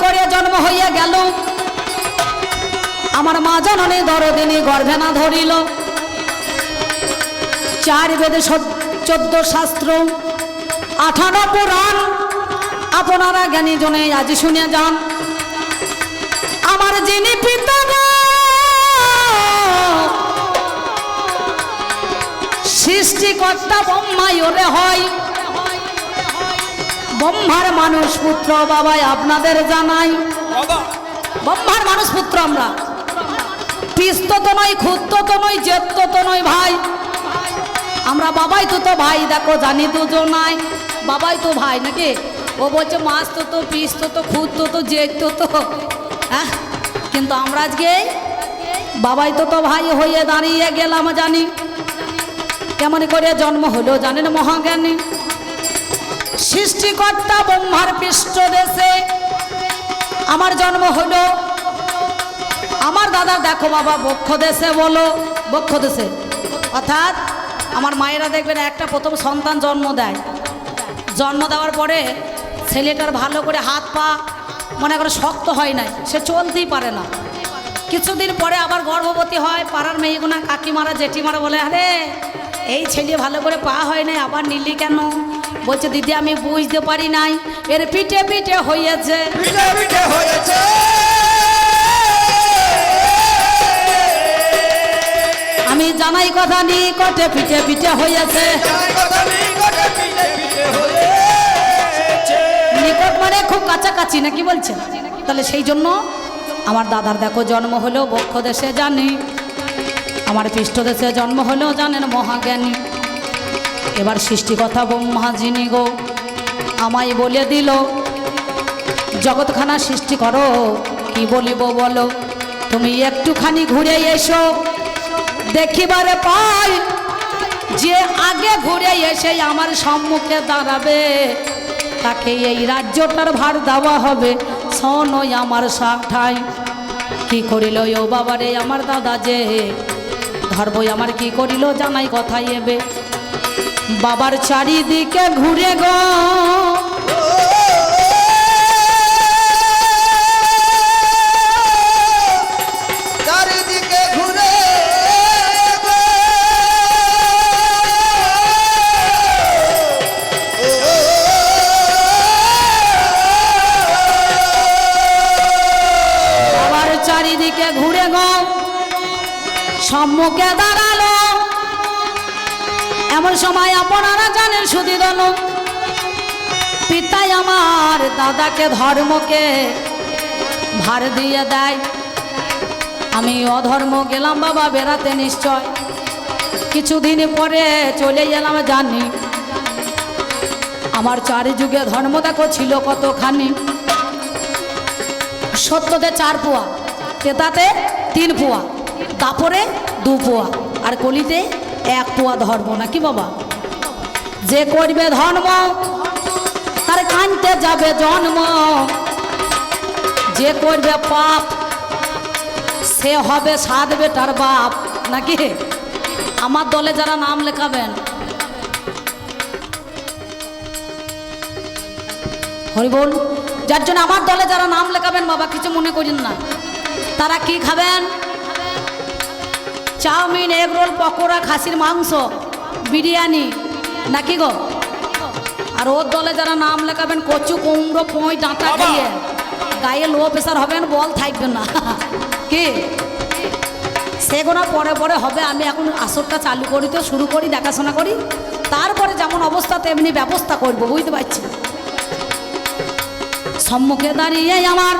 করে জন্ম হইয়া গেল আমার মা জননী দরদিনী গর্ভে না ধরিল। 4 বেদে 14 শাস্ত্র 18 পুরাণ আপনারা জ্ঞানী জনে আজ শুনে যান। আমার যিনি পিতা সৃষ্টিকর্তা ব্রহ্মাই ওরে হয়। ব্রহ্মার মানুষ পুত্র বাবাই আপনাদের জানাই, ব্রহ্মার মানুষ পুত্র আমরা। পিস্ত তো নয়, খুদ্দ তো নয়, জেত্ত তো নয় ভাই, আমরা বাবাই তো ভাই। দেখো জানি দুজন নাই, বাবাই তো ভাই নাকি? ও বলছে মাছ তো পিস্ত তো খুদ্দ তো জেত্ত তো, হ্যাঁ, কিন্তু আমরা আজকে বাবাই তো ভাই হয়ে দাঁড়িয়ে গেলাম। জানি কেমন করে জন্ম হলো জানেন মহাজ্ঞানী? সৃষ্টিকর্তা ব্রহ্মার পৃষ্ঠদেশে আমার জন্ম হলো। আমার দাদা দেখো বাবা বক্ষ দেশে, বলো বক্ষ দেশে, অর্থাৎ আমার মায়েরা দেখবেন একটা প্রথম সন্তান জন্ম দেয়, জন্ম দেওয়ার পরে ছেলেটার ভালো করে হাত পা মনে করে শক্ত হয় নাই, সে চলতেই পারে না। কিছুদিন পরে আবার গর্ভবতী হয়, পাড়ার মেয়েগুনা কাকিমারা জেঠিমারা বলে আরে এই ছেলে ভালো করে পা হয় নাই, আবার নিলি কেন? বলছে দিদি আমি বুঝতে পারি নাই, এর পিঠে পিঠে হয়েছে, পিঠে পিঠে হয়েছে। আমি জানাই কথা নি কটে পিঠে পিঠে হয়েছে। নিকট মানে খুব কাছাকাছি নাকি বলছেন? তাহলে সেই জন্য আমার দাদার দেখো জন্ম হলো বক্ষ দেশে, জানি আমার পৃষ্ঠ দেশে জন্ম হলো জানেন মহাজ্ঞানী। এবার সৃষ্টিকর্তা ব্রহ্মা যিনি গো আমায় বলে দিল জগৎখানা সৃষ্টি করো, কি বলিব বলো? তুমি একটুখানি ঘুরে এসো, দেখিবারে পাই যে আগে ঘুরে এসে আমার সম্মুখে দাঁড়াবে তাকে এই রাজ্যটার ভার দেওয়া হবে। শোনোই আমার সাঠাই কি করিল ও বাবারে আমার দাদা যে ধর্বই আমার কি করিল জানাই কথাই এবে। বাবার চারিদিকে ঘুরে গো চারিদিকে ঘুরে বাবার চারিদিকে ঘুরে গো সম্মুখে দাঁড়ালো। এমন সময় আপনারা জানেন সুধী দল পিতাই আমার দাদাকে ধর্মকে ভার দিয়ে দেয়। আমি অধর্ম গেলাম বাবা বেড়াতে নিশ্চয়, কিছুদিন পরে চলে গেলাম। জানি আমার চারিযুগে ধর্ম দেখো ছিল কতখানি। সত্যতে 4 পোয়া, তেতাতে 3 পোয়া, কাপড়ে 2 পোয়া, আর কলিতে 1 পোয়া ধর্ম নাকি বাবা? যে করবে ধর্ম তার কানতে যাবে জন্ম, যে করবে পাপ সে হবে 7 বেটার বাপ নাকি? আমার দলে যারা নাম লেখাবেন হরি বল, যার জন্য আমার দলে যারা নাম লেখাবেন বাবা কিছু মনে করেন না, তারা কি খাবেন? চাউমিন, এগ রোল, পকোড়া, খাসির মাংস, বিরিয়ানি নাকি গো? আর ওর দলে যারা নাম লেখাবেন কচু, কুমড়ো, পই, ডাঁটা দিয়ে গায়ে লো প্রেশার হবেন, বল থাকবে না কি? সেগুলো পরে পরে হবে। আমি এখন আসরটা চালু করি তো, শুরু করি, দেখাশোনা করি, তারপরে যেমন অবস্থা তেমনি ব্যবস্থা করব, বুঝতে পারছি? সম্মুখে দাঁড়িয়ে আমার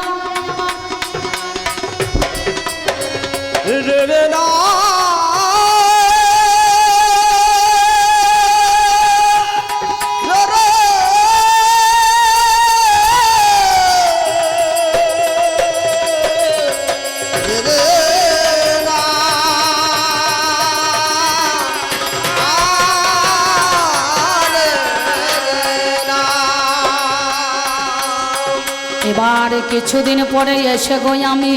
এবার কিছুদিন পরে এসে গই আমি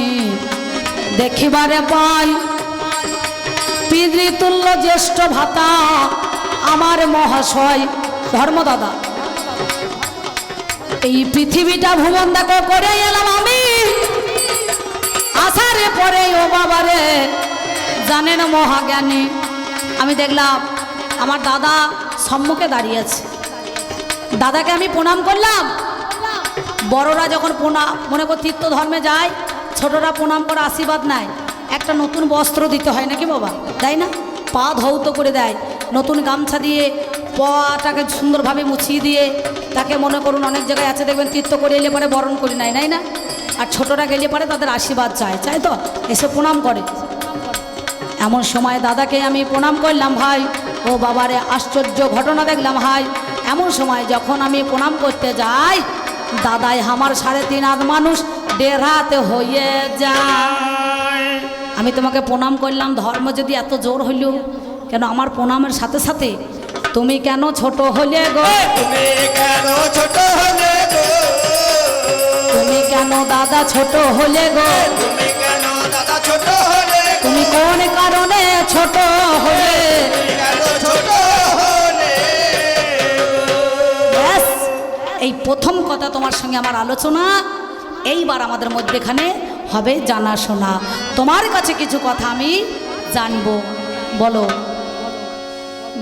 দেখিবারে পাই পিতৃতুল্য জ্যেষ্ঠ ভাতা আমার মহাশয় ধর্মদাদা। এই পৃথিবীটা ভ্রমণ দেখো করে এলাম আমি, আসারে পরে ও বাবারে জানেন মহাজ্ঞানী, আমি দেখলাম আমার দাদা সম্মুখে দাঁড়িয়ে আছে। দাদাকে আমি প্রণাম করলাম। বড়রা যখন প্রণাম মনে কর তীর্থ ধর্মে যায়, ছোটরা প্রণাম করে আশীর্বাদ নেয়, একটা নতুন বস্ত্র দিতে হয় নাকি বাবা, তাই না? পা ধৌত করে দেয়, নতুন গামছা দিয়ে পাটাকে সুন্দরভাবে মুছিয়ে দিয়ে তাকে মনে করুন অনেক জায়গায় আছে দেখবেন তীর্থ করে এলে পরে বরণ করে নেয়, নাই না? আর ছোটরা গেলে পরে তাদের আশীর্বাদ চায়, চায় তো এসে প্রণাম করে। এমন সময় দাদাকে আমি প্রণাম করলাম, ভাই ও বাবারে আশ্চর্য ঘটনা দেখলাম ভাই। এমন সময় যখন আমি প্রণাম করতে যাই, দাদাই আমার 3.5 হাত মানুষ 1.5 হাত হয়ে যায়। আমি তোমাকে প্রণাম করলাম, ধর্ম যদি এত জোর হইল কেন? আমার প্রণামের সাথে সাথে তুমি কেন ছোট হলে গো, তুমি কেন ছোট হলে গো, তুমি কেন দাদা ছোট হলে গো, তুমি কেন দাদা ছোট হলে গো, তুমি কোন কারণে ছোট হলে? কেন ছোট হলে? ব্যাস, এই প্রথম কথা তোমার সঙ্গে আমার আলোচনা। এইবার আমাদের মধ্যেখানে হবে জানাশোনা। তোমার কাছে কিছু কথা আমি জানবো, বলো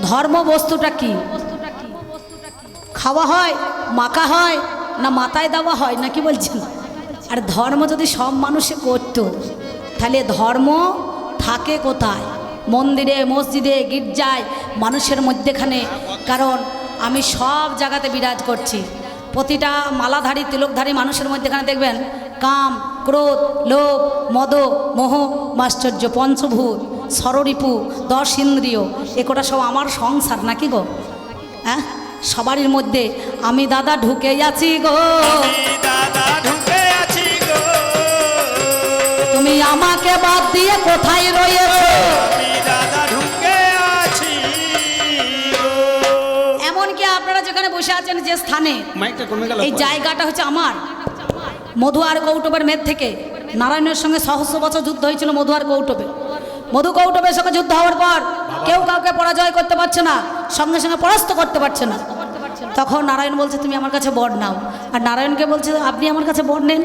ধর্ম বস্তুটা কি? খাওয়া হয়, মাখা হয়, না মাথায় দেওয়া হয়, না কি বলছেন? আর ধর্ম যদি সব মানুষে করতো তাহলে ধর্ম থাকে কোথায়? মন্দিরে, মসজিদে, গির্জায়, মানুষের মধ্যেখানে। কারণ আমি সব জায়গাতে বিরাজ করছি। প্রতিটা মালাধারী তিলকধারী মানুষের মধ্যেখানে দেখবেন কাম, ক্রোধ, লোভ, মদ, মোহ, মাশ্চর্য, পঞ্চভূত, ষড়রিপু, 10 ইন্দ্রিয়, একটা সব আমার সংসার নাকি গো? হ্যাঁ, সবারই মধ্যে আমি দাদা ঢুকে আছি গো, দাদা ঢুকে আছি গো, তুমি আমাকে বাদ দিয়ে কোথায় রয়েছো? আমি দাদা ঢুকে আছি গো। এমনকি আপনারা যেখানে বসে আছেন যে স্থানে, মাইকটা কমে গেল। এই জায়গাটা হচ্ছে আমার। মধু আর কৌটবের মেদ থেকে নারায়ণের সঙ্গে সহস্র বছর যুদ্ধ হয়েছিল মধু আর কৌটবে। মধু কৌটবের সঙ্গে যুদ্ধ হওয়ার পর কেউ কাউকে পরাজয় করতে পারছে না, সঙ্গে সঙ্গে পরাস্ত করতে পারছে না। তখন নারায়ণ বলছে তুমি আমার কাছে বর নাও, আর নারায়ণকে বলছে আপনি আমার কাছে বর নেন।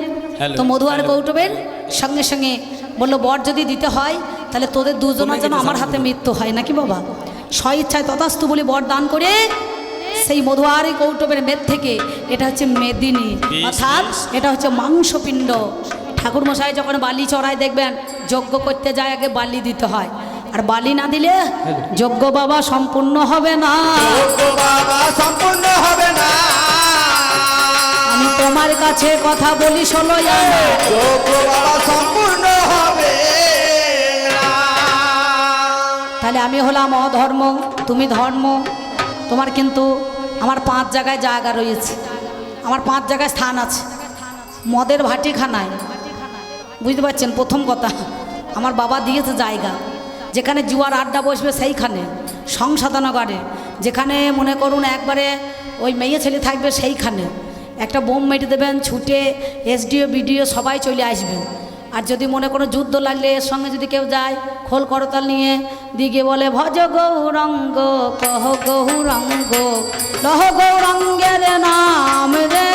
তো মধু আর কৌটবের সঙ্গে সঙ্গে বললো বর যদি দিতে হয় তাহলে তোদের দুজনের যেন আমার হাতে মৃত্যু হয় নাকি বাবা। স্বইচ্ছায় তথাস্তু বলে বর দান করে সেই মধু আর কৌটবের মেদ থেকে, এটা হচ্ছে মেদিনী, অর্থাৎ এটা হচ্ছে মাংসপিণ্ড। ঠাকুর মশাই যখন বালি চড়ায় দেখবেন যজ্ঞ করতে যায় আগে বালি দিতে হয়, আর বালি না দিলে যজ্ঞ বাবা সম্পূর্ণ হবে না। ও বাবা সম্পূর্ণ হবে না। আমি তোমার কাছে কথা বলি শোনো জানো, ও বাবা সম্পূর্ণ হবে না। তাহলে আমি হলাম অধর্ম, তুমি ধর্ম। তোমার কিন্তু আমার 5 জায়গায় জায়গা রয়েছে, আমার 5 জায়গায় স্থান আছে। মদের ভাটিখানায়, বুঝতে পারছেন? প্রথম কথা আমার বাবা দিয়েছে জায়গা, যেখানে জুয়ার আড্ডা বসবে সেইখানে। সংশোধনাগারে যেখানে মনে করুন একবারে ওই মেয়ে ছেলে থাকবে সেইখানে একটা বোম মেটে দেবেন, ছুটে এসডিও বিডিও সবাই চলে আসবেন। আর যদি মনে করো যুদ্ধ লাগলে এর সঙ্গে যদি কেউ যায় খোল করতাল নিয়ে দিকে বলে ভজ গৌরঙ্গ কহ গৌরঙ্গ লহ গৌরঙ্গের নাম রে,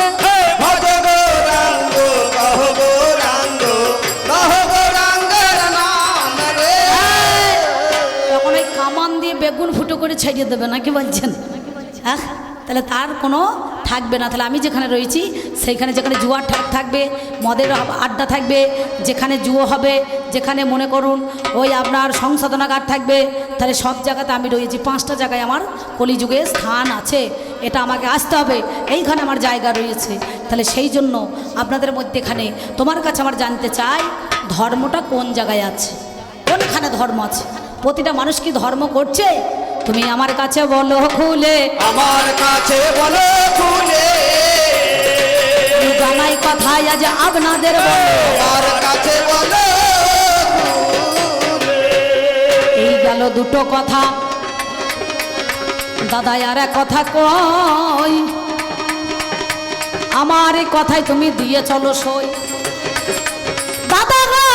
ভজ গৌরাঙ্গ কহ গৌরাঙ্গ কহ গৌরাঙ্গের নাম রে। তখন ওই কামান দিয়ে বেগুন ফুটো করে ছেড়িয়ে দেবে না, কি বলছেন? হ্যাঁ, তাহলে তার কোনো থাকবে না। তাহলে আমি যেখানে রয়েছি সেইখানে যেখানে জুয়ার ঠাক থাকবে, মদের আড্ডা থাকবে, যেখানে জুয়ো হবে, যেখানে মনে করুন ওই আপনার সংশোধনাগার থাকবে, তাহলে সব জায়গাতে আমি রয়েছি। 5টা জায়গায় আমার কলিযুগে স্থান আছে, এটা আমাকে আসতে হবে, এইখানে আমার জায়গা রয়েছে। তাহলে সেই জন্য আপনাদের মধ্যেখানে তোমার কাছে আমার জানতে চাই ধর্মটা কোন জায়গায় আছে, কোনখানে ধর্ম আছে? প্রতিটা মানুষ কি ধর্ম করছে? তুমি আমার কাছে বলো খুলে, আমার কাছে বলো খুলে, আমি জানাই কথাই আজ আপনাদের বলো। আমার কাছে বলো খুলে। এই গেল 2টো কথা, দাদা আর এক কথা কই, আমার এই কথাই তুমি দিয়ে চলো সই। দাদা গো,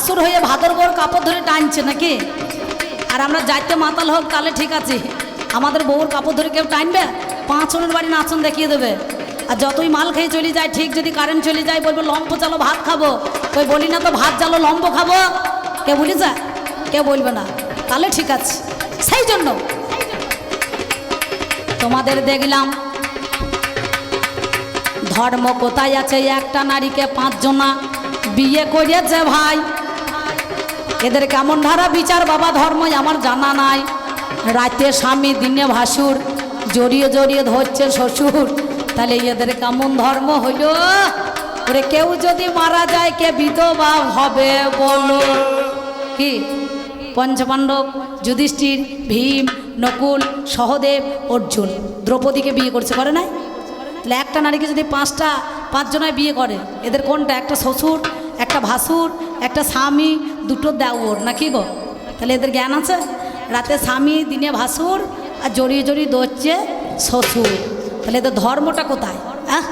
ভাসুর হয়ে ভাদর বউর কাপড় ধরে টানছে নাকি? আর আমরা যাইতে মাতাল হোক তাহলে ঠিক আছে, আমাদের বউর কাপড় ধরে কেউ টানবে? 5 জনের বাড়ি নাচন দেখিয়ে দেবে। আর যতই মাল খেয়ে চলে যায়, ঠিক যদি কারেন্ট চলে যায় বলবো লম্ব চালো ভাত খাবো, কই বলি না তো ভাত চালো লম্ব খাবো, কে বলি যা? কেউ বলবে না, তাহলে ঠিক আছে। সেই জন্য তোমাদের দেখলাম ধর্ম কোথায় আছে? একটা নারীকে 5 জনা বিয়ে করিয়েছে ভাই, এদের কেমন ধারা বিচার বাবা ধর্ম আমার জানা নাই। রাতে স্বামী দিনে ভাসুর, জড়িয়ে জড়িয়ে ধরছে শ্বশুর, তাহলে এদের কেমন ধর্ম হইল? ওরে কেউ যদি মারা যায় কে বিধবা হবে বলো? কি পঞ্চপাণ্ডব যুধিষ্ঠির, ভীম, নকুল, সহদেব, অর্জুন দ্রৌপদীকে বিয়ে করছে, করে নাই? তাহলে একটা নারীকে যদি 5 জনায় বিয়ে করে, এদের কোনটা? একটা শ্বশুর, একটা ভাসুর, একটা স্বামী, 2টো দেওর, নাকি গো? তাহলে এদের জ্ঞান আছে? রাতে স্বামী দিনে ভাসুর আর জড়িয়ে জড়িয়ে দৌড়ছে শ্বশুর, তাহলে এদের ধর্মটা কোথায়? হ্যাঁ,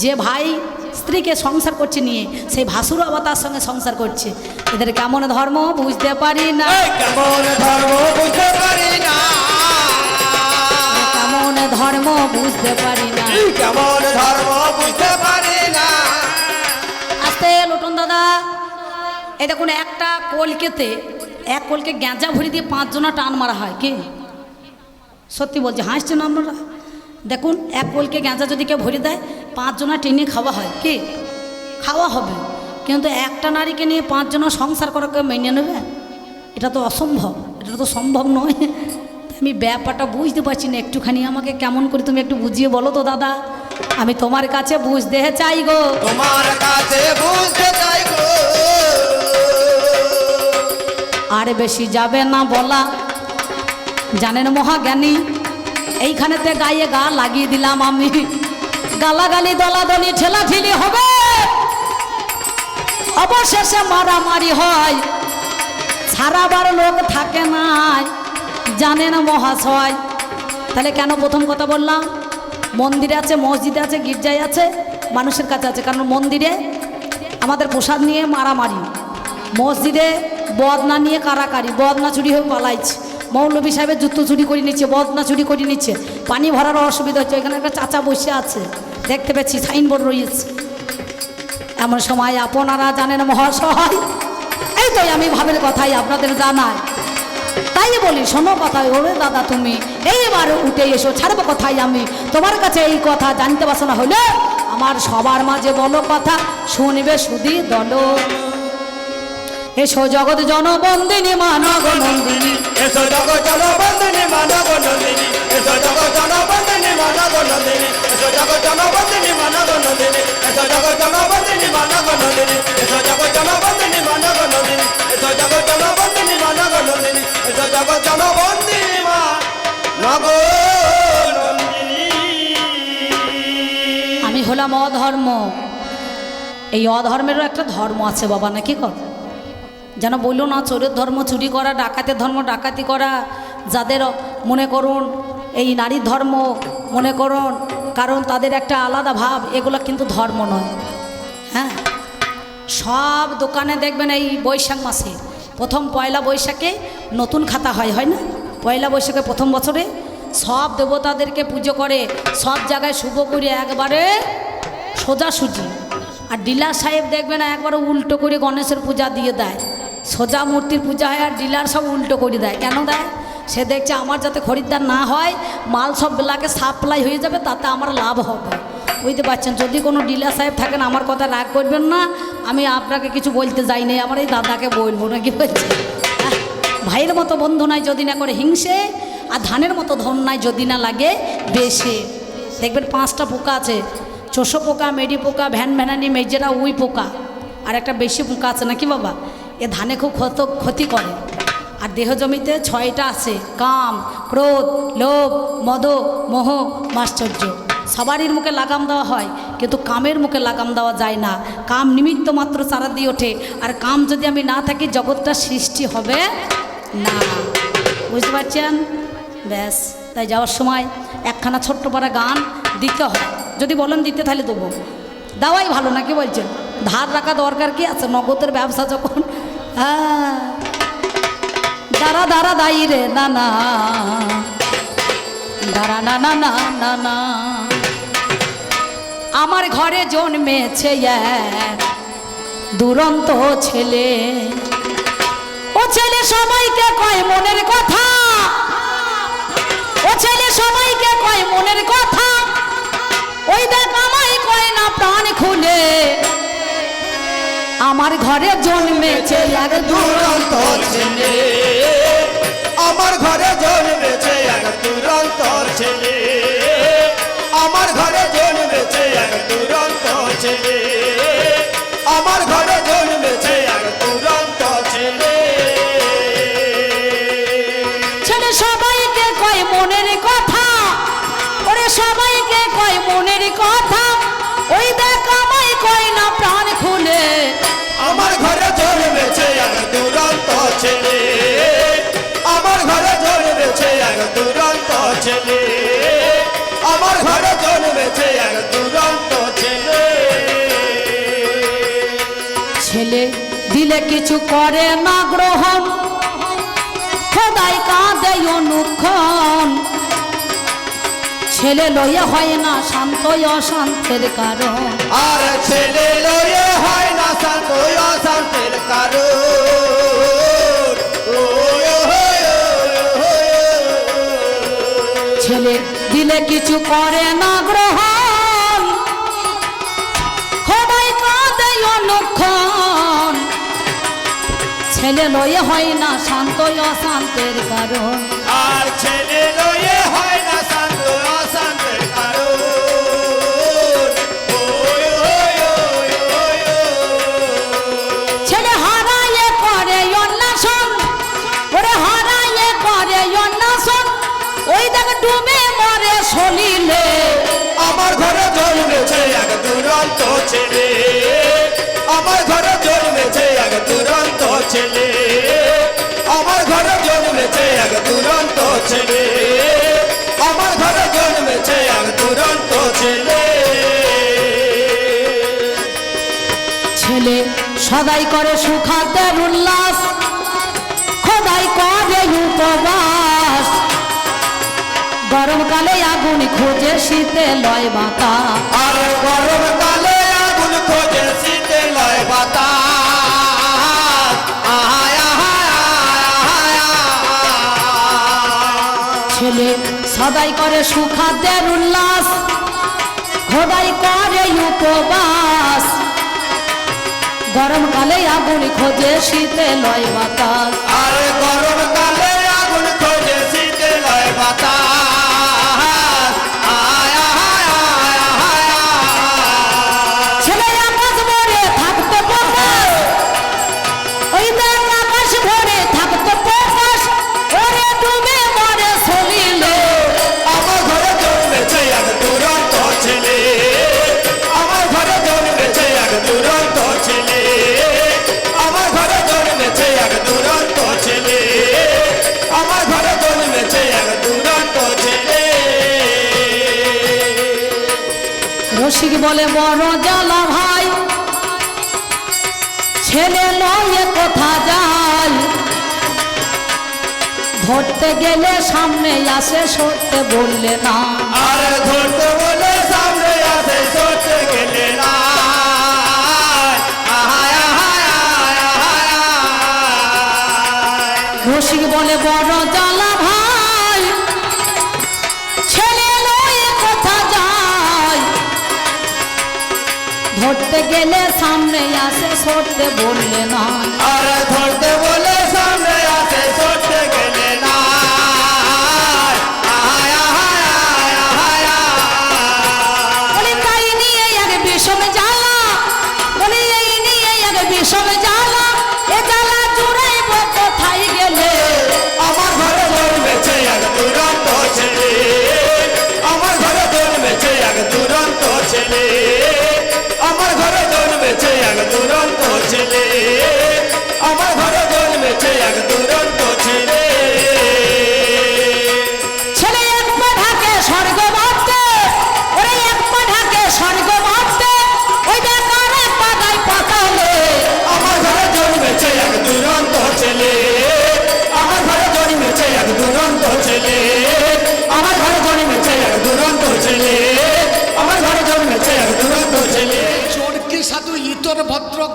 যে ভাই স্ত্রীকে সংসার করছে নিয়ে, সেই ভাসুরও আবার তার সঙ্গে সংসার করছে, এদের কেমন ধর্ম বুঝতে পারি না। কেমন ধর্ম বুঝতে পারি না, কেমন ধর্ম বুঝতে পারি না, কেমন ধর্ম বুঝতে পারি না। আস্তে লোটন দাদা, এই দেখুন একটা কলকেতে এক কলকে গ্যাঁজা ভরি দিয়ে 5 জনা টান মারা হয়। কি সত্যি বলছে, হাসছেন আপনারা? দেখুন এক কলকে গ্যাঁজা যদি কেউ ভরি দেয়, 5 জনা টেনে খাওয়া হয়। কি খাওয়া হবে, কিন্তু একটা নারীকে নিয়ে 5 জনা সংসার করা কেউ মেনে নেবে? এটা তো অসম্ভব, এটা তো সম্ভব নয়। আমি ব্যাপারটা বুঝতে পারছি না, একটুখানি আমাকে কেমন করে তুমি একটু বুঝিয়ে বলো তো দাদা, আমি তোমার কাছে বুঝতে চাই গো, তোমার কাছে বুঝতে চাই গো। আর বেশি যাবে না বলা, জানেন মহাজ্ঞানী, এইখানেতে গায়ে গা লাগিয়ে দিলাম আমি, গালাগালি দলাদলি ঠেলাঠেলি হবে, অবশেষে মারামারি হয়, ছাড়াবার লোক থাকে নাই, জানেন মহাশয়। তাহলে কেন প্রথম কথা বললাম? মন্দিরে আছে, মসজিদে আছে, গির্জায় আছে, মানুষের কাছে আছে। কারণ মন্দিরে আমাদের প্রসাদ নিয়ে মারামারি, মসজিদে বদনা নিয়ে কারাকারি, বদনা চুরি হয়ে পালাইছে, মৌলভী সাহেবের জুতো চুরি করে নিচ্ছে, বদনা চুরি করে নিচ্ছে, পানি ভরার অসুবিধা হচ্ছে, এখানে একটা চাচা বসে আছে, দেখতে পাচ্ছি সাইনবোর্ড রয়েছে। এমন সময় আপনারা জানেন মহাশয়, এই তো আমি ভাবের কথাই আপনাদের জানাই, তাই বলি শোনো কথা। ওরে দাদা তুমি এইবার উঠে এসো, ছাড়বো কথাই আমি তোমার কাছে এই কথা জানতে বাসনা হলে আমার সবার মাঝে বলো কথা, শুনবে শুধু দল। এসো জগৎ জনবন্দিনী মানব নন্দিনী, এসো জগৎ জনবন্দিনী মানব নন্দিনী, এসো জগৎ জনবন্দিনী মানব নন্দিনী, এসো জগৎ জনবন্দিনী মানব নন্দিনী, এসো জগৎ জনবন্দিনী মানব নন্দিনী, এসো জগৎ জনবন্দিনী মানব নন্দিনী, এসো জগৎ জনবন্দিনী মানব নন্দিনী, এসো জগৎ জনবন্দিনী মানব নন্দিনী। আমি হলাম অধর্ম, এই অধর্মেরও একটা ধর্ম আছে বাবা, নাকি কথা যেন বললো না? চোরের ধর্ম চুরি করা, ডাকাতের ধর্ম ডাকাতি করা, যাদের মনে করুন এই নারীর ধর্ম মনে করুন, কারণ তাদের একটা আলাদা ভাব, এগুলো কিন্তু ধর্ম নয়। হ্যাঁ, সব দোকানে দেখবেন এই বৈশাখ মাসে প্রথম পয়লা বৈশাখে নতুন খাতা হয়, হয় না? পয়লা বৈশাখে প্রথম বছরে সব দেবতাদেরকে পুজো করে, সব জায়গায় শুভ করে একবারে সোজাসুজি। আর ডিলার সাহেব দেখবেন একবারে উল্টো করে গণেশের পূজা দিয়ে দেয়, সোজা মূর্তির পূজা হয়, আর ডিলার সব উল্টো করে দেয়। কেন দেয়? সে দেখছে আমার যাতে খরিদ্দার না হয়, মাল সব বেলাকে সাপ্লাই হয়ে যাবে, তাতে আমার লাভ হবে। বুঝতে পারছেন? যদি কোনো ডিলার সাহেব থাকেন আমার কথা রাগ করবেন না, আমি আপনাকে কিছু বলতে যাই নাই, আমার এই দাদাকে বলবো না, কি বলছে? ভাইয়ের মতো বন্ধু নাই যদি না করে হিংসে, আর ধানের মতো ধন নাই যদি না লাগে বেশে। দেখবেন 5টা পোকা আছে, চোষো পোকা, মেডি পোকা, ভ্যান ভ্যানানি, মেজেরা উই পোকা, আর একটা বেশি পোকা আছে নাকি বাবা? এ ধানে খুব ক্ষতি করে। আর দেহ জমিতে 6টা আছে, কাম, ক্রোধ, লোভ, মদ, মোহ, মাশ্চর্য। সবারই মুখে লাগাম দেওয়া হয়, কিন্তু কামের মুখে লাগাম দেওয়া যায় না। কাম নিমিত্ত মাত্র চারা দিয়ে ওঠে, আর কাম যদি আমি না থাকি জগৎটা সৃষ্টি হবে না। বুঝতে পারছেন? ব্যাস, তাই যাওয়ার সময় একখানা ছোট্ট পাড়া গান দিতে হয়। যদি বলেন দিতে তাহলে দেবো, দেওয়াই ভালো, নাকি বলছেন? ধার রাখা দরকার কি আছে, নগদের ব্যবসা যখন। হ্যাঁ, দাঁড়া দাঁড়া দায়ী রে না না, দাঁড়া না না না না না। আমার ঘরে জন্মেছে এক দুরন্ত ছেলে, ও ছেলে সবাইকে কয় মনের কথা, ও ছেলে সবাইকে কয় মনের কথা, ওই দেখ আমায় কয় না প্রাণ খুলে। আমার ঘরে জন্মেছে এক দুরন্ত ছেলে, আমার ঘরে জন্মেছে এক দুরন্ত ছেলে, আমার ঘরে জন্মেছে এক দুরন্ত ছেলে, আমার ঘরে জন্মেছে এক দুরন্ত ছেলে। ছেলে সবাইকে কয় মনের কথা, ওরে সবাইকে কয় মনের কথা, ওই দেখ আমায় কয় না প্রাণ খুলে। আমার ঘরে জন্মেছে এক দুরন্ত ছেলে, আমার ঘরে জন্মেছে এক দুরন্ত ছেলে, আমার ঘরে জন্মেছে এক দুরন্ত ছেলে। ছেলে দিলে কিছু করে না গ্রহণ, খোদাই কাঁদে অনুক্ষণ। ছেলে লইয়া হয় না শান্ত অশান্তের কারণ, আর ছেলে লয়ে হয় না শান্ত অশান্তের কারণ। ছেলে দিলে কিছু করে না গ্রহণ, খোদাই কাঁদে অনুক্ষণ। ছেলে লয়ে হয় না শান্ত অশান্তের কারণ, আর ছেলে লয়ে হয় না শান্ত অশান্তের কারণ। ছেলে হারাইয়ে করে অন্বেষণ, ওরে হারাইয়ে করে অন্বেষণ, ওই দেখ ডুবে মরে সলিলে। আমার ঘরে জন্মেছে এক দুরন্ত ছেলে, আমার ঘরে জন্মেছে এক দুরন্ত ছেলে, আমার ঘরে জন্মেছে এক দুরন্ত ছেলে, আমার ঘরে জন্মেছে এক দুরন্ত ছেলে। ছেলে সদাই করে সুখাতের উল্লাস, খোদাই করে উপবাস। গরমকালে আগুন খোঁজে শীতে লয় বাতাস, আর গরমকালে আগুন খোঁজে শীতে লয় বাতাস। আহায় আহায় আহায় আহায়। ছেলে সদাই করে সুখাতের উল্লাস, খোদাই করে উপবাস। গরমকালে আগুন খোঁজে শীতে লয় বাতাস, আর গরমকালে আগুন খোঁজে শীতে লয় বাতাস। আয় আহায় আহায় আহায় আহায়। ছেলে আকাশ ভরে থাকতো প্রকাশ, ওই দেখ আকাশ ভরে থাকতো প্রকাশ, ওরে ডুবে মরে সলিলে। আমার ঘরে জন্মেছে এক দুরন্ত ছেলে, আমার ঘরে জন্মেছে এক দুরন্ত ছেলে, আমার ঘরে জন্মেছে এক দুরন্ত ছেলে, আমার ঘরে জন্মেছে এক দুরন্ত ছেলে। রসিক বলে বড় জ্বালা ভাই, ছেলে লয়ে কোথা যায়। ধরতে গেলে সামনে আসে সরতে বললে না, আর ধরতে বলে সামনে আসে সরতে গেলে না। আহায় আহায় আহায় আহায় আহায়। রসিক বলে বড় জ্বালা ভাই, ছেলে লয়ে কোথা যায়। ধরতে গেলে সামনে আসে সরতে বললে না, আর ধরতে বলে সামনে আসে সরতে গেলে না। আহায় আহায় আহায় আহায় আহায়। বলে তাই নিয়ে এক বিষম জ্বালা, বলে এই নিয়ে এক বিষম জ্বালা, এ জ্বালা জুড়াইব কোথায় গেলে। আমার ঘরে জন্মেছে এক দুরন্ত ছেলে, আমার ঘরে জন্মেছে এক দুরন্ত ছেলে, আমার ঘরে জন্মেছে এক দুরন্ত ছেলে, আমার ঘরে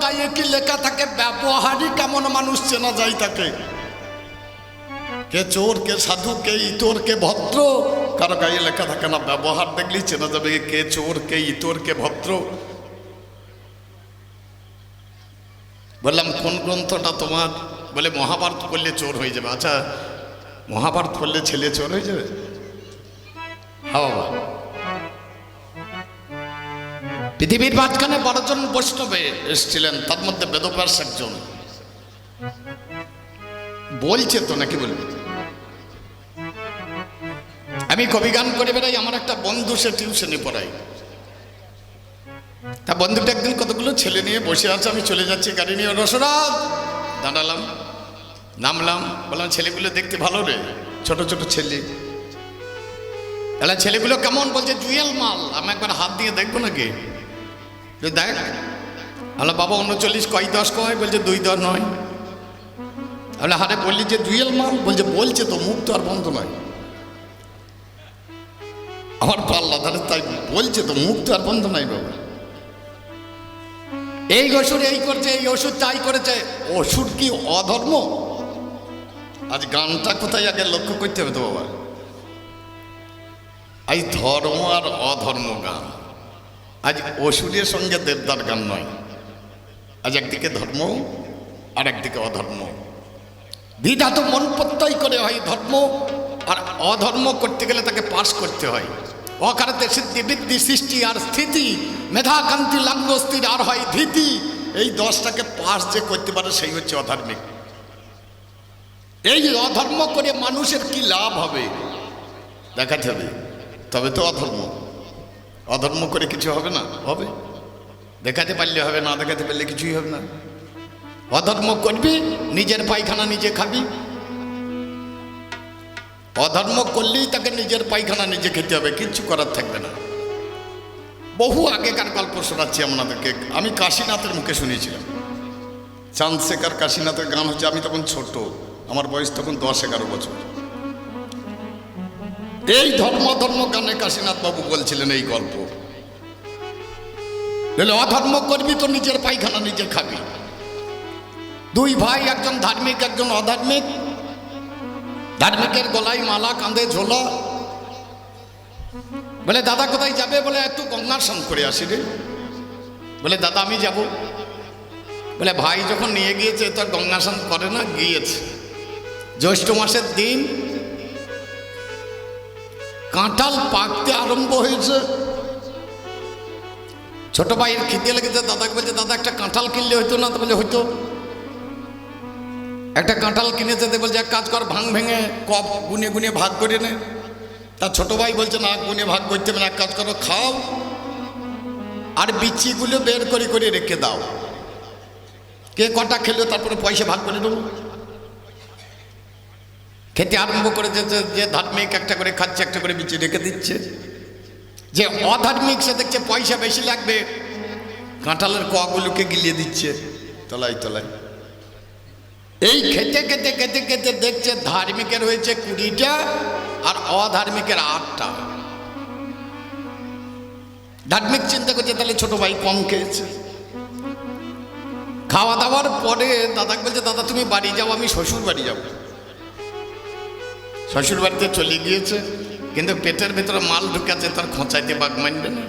গায়ে কি লেখা থাকে ব্যবহারই কেমন মানুষ চেনা যায় তাকে। কে চোর, কে সাধু, কে ইতর, কে ভদ্র, কারো গায়ে লেখা থাকে না। ব্যবহার দেখলেই চেনা যাবে কে চোর, কে ইতর, কে ভদ্র। বললাম কোন গ্রন্থটা তোমার? বলে মহাভারত পড়লে চোর হয়ে যাবে। আচ্ছা, মহাভারত পড়লে ছেলে চোর হয়ে যাবে? হ্যাঁ বাবা। পৃথিবীর মাঝখানে 12 জন বৈষ্ণবে এসেছিলেন, তার মধ্যে বেদব্যাস একজন। বলছে তো নাকি বলবে? আমি কবিগান করে বেড়াই, আমার একটা বন্ধু সে টিউশনে পড়াই। তা বন্ধুটা একদিন কতগুলো ছেলে নিয়ে বসে আছে, আমি চলে যাচ্ছি গাড়ি নিয়ে, রসরাজ দাঁড়ালাম, নামলাম, বললাম ছেলেগুলো দেখতে ভালো রে, ছোট ছোট ছেলে। তাহলে ছেলেগুলো কেমন? বলছে জুয়েল মাল। আমি একবার হাত দিয়ে দেখবো নাকি? দেখ। আল্লাহ বাবা 39 কয় 10 কয়? বলছে 2 10 নয়। তাহলে হারে বললি যে জুয়েল মাল? বলছে বলছে তো, মুখ তো আর বন্ধ নয়। আমার পাল্লা তাহলে তাই বলছে তো, মুখ তো আর বন্ধ নাই বাবা। এই ওষুধ এই করছে, এই ওষুধ তাই করেছে। ওষুধ কি অধর্ম? আজ গানটা কোথায় আগে লক্ষ্য করতে হবে তো বাবা। আজ ধর্ম আর অধর্ম গান। আজ ওষুধের সঙ্গে দেবদার গান নয়। আজ একদিকে ধর্ম আর একদিকে অধর্ম। দ্বিধা তো মন প্রত্যয় করে হয় ধর্ম, আর অধর্ম করতে গেলে তাকে পাশ করতে হয়। অকারতে সিদ্ধি বৃদ্ধি সৃষ্টি আর স্থিতি, মেধাকান্তি লাঙ্গস্থির আর হয় ধীতি। এই 10টাকে পাশ যে করতে পারে সেই হচ্ছে অধার্মিক। এই অধর্ম করে মানুষের কি লাভ হবে দেখাতে হবে, তবে তো অধর্ম। অধর্ম করে কিছু হবে না? হবে। দেখাতে পারলে হবে, না দেখাতে পারলে কিছুই হবে না। অধর্ম করবি, নিজের পায়খানা নিজে খাবি। অধর্ম করলেই তাকে নিজের পায়খানা নিজে খেতে হবে, কিচ্ছু করার থাকবে না। বহু আগেকার গল্প শোনাচ্ছি আপনাদেরকে, আমি কাশীনাথের মুখে শুনেছিলাম। চাঁদশেখর কাশীনাথের গান হচ্ছে, আমি তখন ছোট, আমার বয়স তখন 10-11 বছর। এই ধর্ম গানে কাশীনাথ বাবু বলছিলেন এই গল্প। অধর্ম করবি তো নিজের পায়খানা নিজে খাবি। 2 ভাই, একজন ধার্মিক একজন অধার্মিক। ধার্মিকের গলায় মালা, কাঁধে ঝোলা। বলে দাদা কোথায় যাবে? বলে একটু গঙ্গা স্নান করে আসি রে। বলে দাদা আমি যাব। বলে ভাই যখন নিয়ে গিয়েছে তো গঙ্গা স্নান করে না? গিয়েছে। জ্যৈষ্ঠ মাসের দিন, কাঁঠাল পাকতে আরম্ভ হয়েছে। ছোট ভাইয়ের খিদে লেগেছে, দাদাকে বলছে দাদা একটা কাঁঠাল কিনলে হইতো না? তো বলে হইতো। একটা কাঁঠাল কিনেছে, বলছে এক কাজ কর, ভাঙ ভেঙে কপ গুনে গুনে ভাগ করে নে। তার ছোট ভাই বলছে না, গুনে ভাগ করতে হবে না, এক কাজ করো খাও, আর বিচিগুলো বের করে করে রেখে দাও। কে কটা খেলো তারপরে পয়সা ভাগ করে দেবো। খেতে আরম্ভ করে যে ধার্মিক একটা করে খাচ্ছে, একটা করে বিচি রেখে দিচ্ছে। যে অধার্মিক সে দেখছে পয়সা বেশি লাগবে, কাঁঠালের কগুলোকে গিলিয়ে দিচ্ছে তলায় তলায়। এই খেতে খেতে খেতে খেতে দেখছে ধার্মিকের হয়েছে 20টা আর অধার্মিকের 8টা। ধার্মিক চিন্তা করছে তাহলে ছোট ভাই কম খেয়েছে। খাওয়া দাওয়ার পরে দাদাকে বলছে দাদা তুমি বাড়ি যাও, আমি শ্বশুর বাড়ি যাব। শ্বশুর বাড়িতে চলে গিয়েছে, কিন্তু পেটের ভেতরে মাল ঢুকাচ্ছে, তার খোঁচাইতে বাগ মানবে না।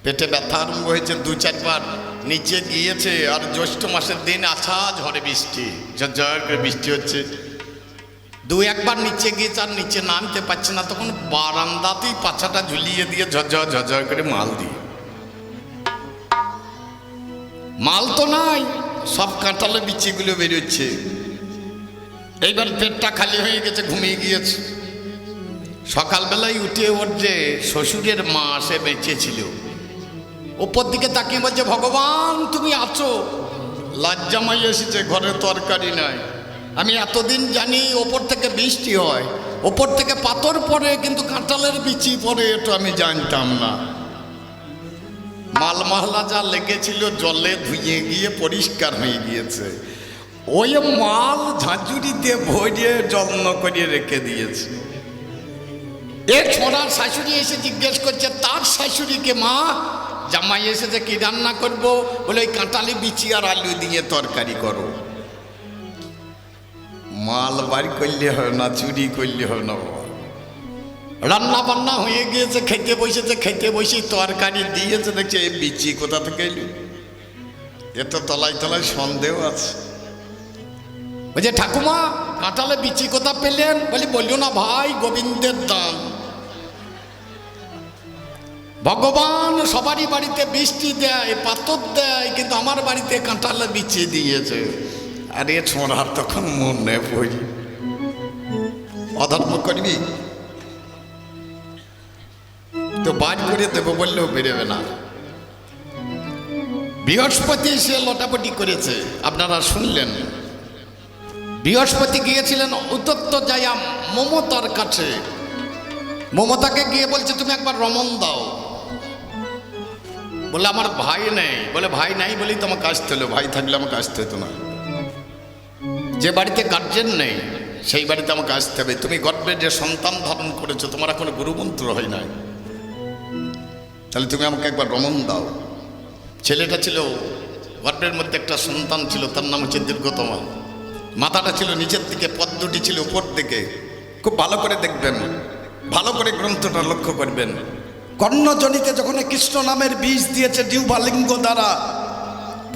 পেটে ব্যথা আরম্ভ হয়েছে, 2-4 বার নিচে গিয়েছে। আর জ্যৈষ্ঠ মাসের দিন আছা ঝড়ে বৃষ্টি, ঝরঝর করে বৃষ্টি হচ্ছে। 2-1 বার নিচে গিয়েছে, আর নিচে নামতে পারছে না। তখন বারান্দাতেই পাছাটা ঝুলিয়ে দিয়ে ঝরঝর ঝরঝর করে মাল দিয়ে, মাল তো নাই, সব কাঁঠালের বিচিগুলো বেরোচ্ছে। এইবার পেটটা খালি হয়ে গেছে, ঘুমিয়ে গিয়েছে। সকালবেলায় উঠে ওর যে শ্বশুরের মা সে বেঁচে ছিল, ওপর দিকে তাকিয়ে বলছে ভগবান তুমি আছো, লজ্জামাই এসেছে, ঘরে তরকারি নাই। আমি এতদিন জানি ওপর থেকে বৃষ্টি হয়, ওপর থেকে পাথর পড়ে, কিন্তু কাঁঠালের বিচি পড়ে এটা আমি জানতাম না। মাল মহলা যা লেগেছিল জলে ধুয়ে গিয়ে পরিষ্কার হয়ে গিয়েছে। ওই মাল ঝাঁঝুরিতে ভরিয়ে যত্ন করে রেখে দিয়েছে। এ ছোড়ার শাশুড়ি এসে জিজ্ঞেস করছে তার শাশুড়িকে, মা জামাই এসেছে কি রান্না করব, বলে ওই কাঁটালি বিচি আর আলু দিয়ে তরকারি করো। মাল বাড়ি করলে হয় না, চুরি করলে হয় না বাবা। রান্না বান্না হয়ে গিয়েছে, খেতে বসেছে, খেতে বসে তরকারি দিয়েছে, দেখছে এই বিচি কোথা থেকে এলো। এ তো তলায় তলায় সন্দেহ আছে। বলছে ঠাকুমা কাঁঠালে বিচি কোথা পেলেন? বলি বলিও না ভাই, গোবিন্দের দান। ভগবান সবারই বাড়িতে বৃষ্টি দেয়, পাথর দেয়, কিন্তু আমার বাড়িতে কাঁঠালে বিচি দিয়েছে। আরে ছোঁড়ার তখন মনে পড়ি, অধর্ম করবি তো বাজ করে দেবো বললেও বেরোবে না। বৃহস্পতি সে লটাপটি করেছে, আপনারা শুনলেন। বৃহস্পতি গিয়েছিলেন উত্তপ্ত যাইয়া মমতার কাছে। মমতাকে গিয়ে বলছে তুমি একবার রমণ দাও। বলে আমার ভাই নেই। বলে ভাই নাই বলেই তোমাকে আসতে হলো, ভাই থাকলে আমাকে আসতে হতো না। যে বাড়িতে গার্জেন নেই সেই বাড়িতে আমাকে আসতে হবে। তুমি গর্ভে যে সন্তান ধারণ করেছো, তোমার এখনো গুরুমন্ত্র হয় নাই, তাহলে তুমি আমাকে একবার রমণ দাও। ছেলেটা ছিল গর্ভের মধ্যে, একটা সন্তান ছিল, তার নাম হচ্ছে দীর্ঘতমা। মাথাটা ছিল নিচের দিকে, পদ দুটি ছিল উপর দিকে। খুব ভালো করে দেখবেন, ভালো করে গ্রন্থটা লক্ষ্য করবেন। কর্ণজনিতে যখন কৃষ্ণ নামের বীজ দিয়েছে, জিহ্বালিঙ্গ দ্বারা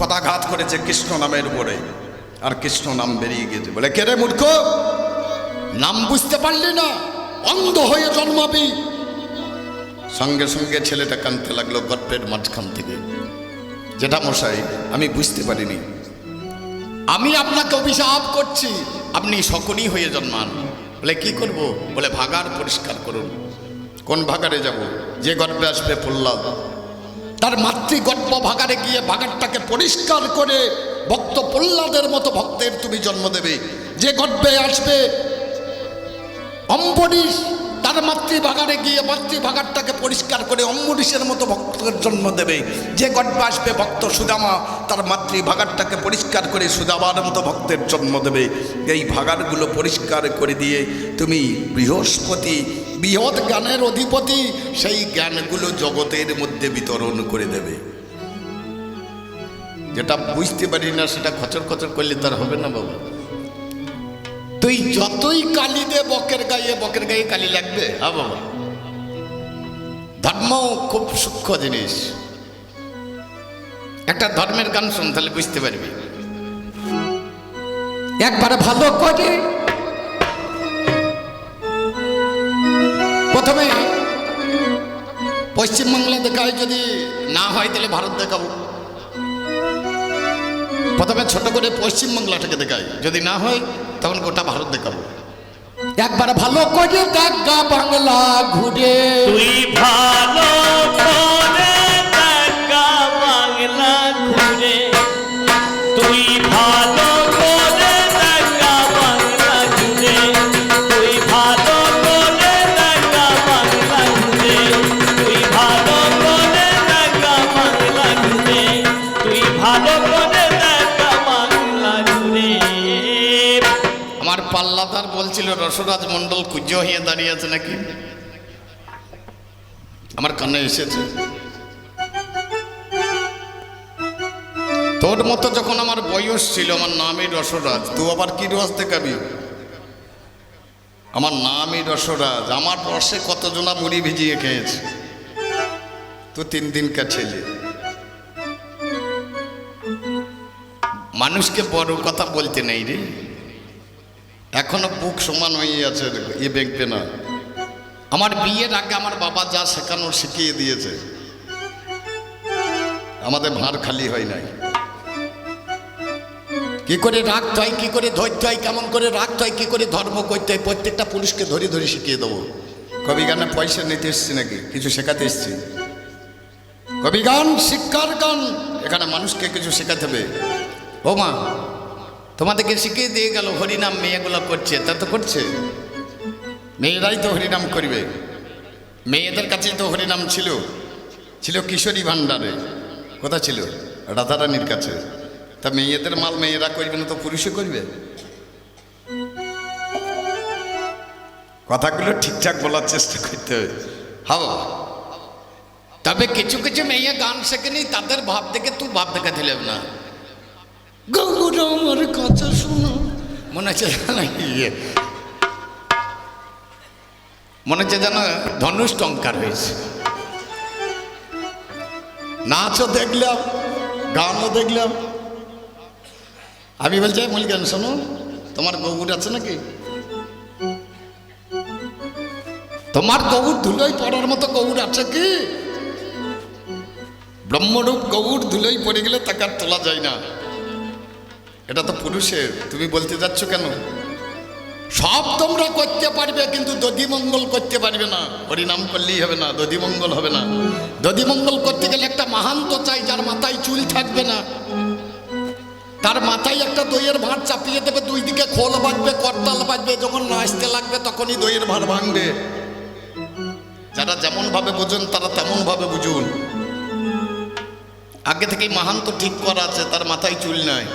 পদাঘাত করেছে কৃষ্ণ নামের উপরে, আর কৃষ্ণ নাম বেরিয়ে গিয়েছে। বলে কে রে মূর্খ, নাম বুঝতে পারলি না, অন্ধ হয়ে জন্মাবি। সঙ্গে সঙ্গে ছেলেটা কাঁদতে লাগলো গর্ভের মাঝখান থেকে। যেটা মশাই আমি বুঝতে পারিনি, আমি আপনাকে অভিশাপ করছি, আপনি শকুনি হয়ে জন্মান। বলে কি করব? বলে ভাগার পরিষ্কার করুন। কোন ভাগারে যাব? যে গর্ভে আসবে প্রহ্লাদ, তার মাতৃগর্ভ ভাগারে গিয়ে ভাগারটাকে পরিষ্কার করে ভক্ত প্রহ্লাদের মতো ভক্তের তুমি জন্ম দেবে। যে গর্ভে আসবে অম্বরীশ, তার মাতৃভাগারে গিয়ে মাতৃভাগারটাকে পরিষ্কার করে অম্বরীশের মতো ভক্তের জন্ম দেবে। যে গর্ভে আসবে ভক্ত সুদামা, তার মাতৃভাগারটাকে পরিষ্কার করে সুদামার মতো ভক্তের জন্ম দেবে। এই ভাগারগুলো পরিষ্কার করে দিয়ে তুমি বৃহস্পতি, বৃহৎ জ্ঞানের অধিপতি, সেই জ্ঞানগুলো জগতের মধ্যে বিতরণ করে দেবে। যেটা বুঝতে পারি না সেটা খচর খচর করলে তার হবে না বাবা। তুই যতই কালি দে বকের গায়ে কালি লাগবে। হ্যাঁ বাবা, ধর্ম খুব সূক্ষ্ম জিনিস। একটা ধর্মের গান শুন, তাহলে বুঝতে পারবি। একবার ভালো করে প্রথমে পশ্চিমবাংলা দেখায়, যদি না হয় তাহলে ভারত দেখাবো। প্রথমে ছোট করে পশ্চিমবাংলাটাকে দেখাই, যদি না হয় তখন গোটা ভারত দেখাবো। একবার ভালো করে দেখা বাংলা ঘুরে, তুই ভালো করে দেখা বাংলা ঘুরে, তুই ভালো করে দেখা বাংলা ঘুরে, তুই ভালো করে দেখা বাংলা ঘুরে, তুই ভালো করে দেখা বাংলা ঘুরে, তুই ভালো করে দেখা বাংলা ঘুরে। আমার পাল্লাদার বলছিল রসরাজ মণ্ডল কুজ্জ হয়ে দাঁড়িয়ে আছে নাকি, আমার কানে এসেছে। তোর মতো যখন আমার বয়স ছিল, আমার নামই রসরাজ, তুই আবার কি রস দেখাবি? আমার নামই রসরাজ, আমার রসে কতজনা মুড়ি ভিজিয়ে খেয়েছে। তো 3 দিনকার ছেলে, মানুষকে বড় কথা বলতে নেই রে, এখনো বুক সমান হয়ে আছে, এ দেখবে না। আমার বিয়ের আগে আমার বাবা যা শেখানো শিখিয়ে দিয়েছে, আমাদের ভাঁড় খালি হয় নাই। কি করে রাখতে হয়, কি করে ধরতে হয়, কেমন করে রাখতে হয়, কি করে ধর্ম করতে হয়, প্রত্যেকটা পুরুষকে ধরে ধরে শিখিয়ে দেবো। কবি গানে পয়সা নিতে এসছি নাকি, কিছু শেখাতে এসছি? কবি গান শিক্ষার গান, এখানে মানুষকে কিছু শেখাতে হবে। ও মা, তোমাদেরকে শিখিয়ে দিয়ে গেল হরিনাম, মেয়েগুলো করছে, তা তো করছে, মেয়েরাই তো হরিনাম করবে। মেয়েদের কাছে তো হরিনাম ছিল, ছিল কিশোরী ভাণ্ডারে। কোথা ছিল? রাধারানীর কাছে। তা মেয়েদের মাল মেয়েরা করবে না তো পুরুষে করবে? কথাগুলো ঠিকঠাক বলার চেষ্টা করতে হবে। হ্যাঁ, তবে কিছু কিছু মেয়ে গান শেখেনি, তাদের ভাব দেখে তুই ভাব দেখে দিলেন না। গৌর আমার কথা শুনো, মনে হচ্ছে মনে হচ্ছে যেন ধনুষ টঙ্কার হয়েছে। নাচও দেখলাম, গানও দেখলাম। আমি বলছি মলিকান শোনো, তোমার গৌর আছে নাকি? তোমার গৌর ধুলোই পড়ার মতো গৌর আছে কি? ব্রহ্মরূপ গৌর ধুলোই পড়ে গেলে তাকে আর তোলা যায় না। এটা তো পুরুষের, তুমি বলতে যাচ্ছ কেন? সব তোমরা করতে পারবে, কিন্তু দধিমঙ্গল করতে পারবে না। হরিনাম করলেই হবে না, দধিমঙ্গল হবে না। দধিমঙ্গল করতে গেলে একটা মাহান্ত চাই, যার মাথায় চুল থাকবে না, তার মাথায় একটা দইয়ের ভাঁড় চাপিয়ে দেবে, দুই দিকে খোল বাজবে, করতাল বাজবে, যখন নাচতে লাগবে তখনই দইয়ের ভাঁড় ভাঙবে। যারা যেমন ভাবে বুঝুন তারা তেমন ভাবে বুঝুন। আগে থেকেই মাহান্ত ঠিক করা আছে, তার মাথায় চুল নাই,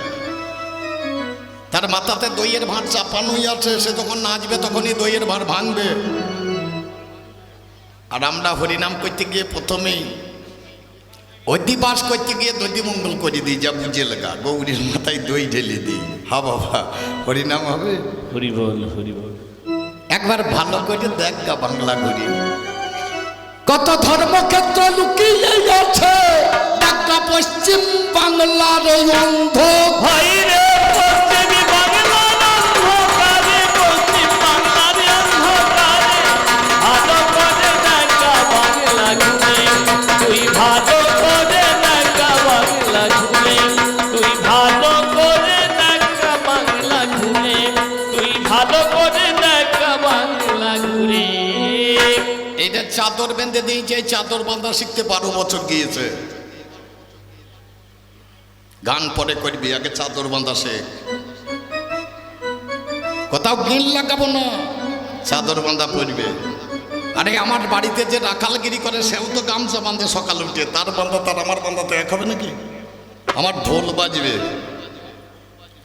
তার মাথাতে দইয়ের ভাঁড় চাপানোই আছে, সে যখন নাচবে তখনই দইয়ের ভাঁড় ভাঙবে। আর আমরা হরিনাম করতে গিয়ে প্রথমেই অধিবাস করতে গিয়ে দধিমঙ্গল করে দিই, যা বুঝে লাগা গৌরীর মাথায় দই ঢেলে দিই। হা বাবা, হরিনাম হবে? হরি বল, হরি বল। একবার ভালো করে দেখ গা বাংলা ঘুরি, কত ধর্মক্ষেত্র লুকিয়ে আছে একটা পশ্চিম বাংলার অন্ধ ভাই রে পশ্চিম বাংলার অন্ধকারে, পশ্চিম বাংলার অন্ধকারে, ভালো করে দেখা বাংলা ঘুরে, তুই ভালো করে দেখা বাংলা ঘুরে, তুই ভালো করে দেখা বাংলা ঘুরে, তুই ভালো করে দেখা বাংলা ঘুরে। এটা চাদর বেঁধে দিয়েছে, চাদর বাঁধা শিখতে 12 বছর গিয়েছে। গান পরে করবি, আগে চাদর বাঁধা শেখ। কোথাও গিল লাগাবো না, চাদর বাঁধা পড়বে। আরে আমার বাড়িতে যে রাখালগিরি করে সেও তো গামছা বাঁধে সকাল উঠে, তার বাঁধা তার আমার বাঁধা তো এক হবে নাকি? আমার ঢোল বাজবে,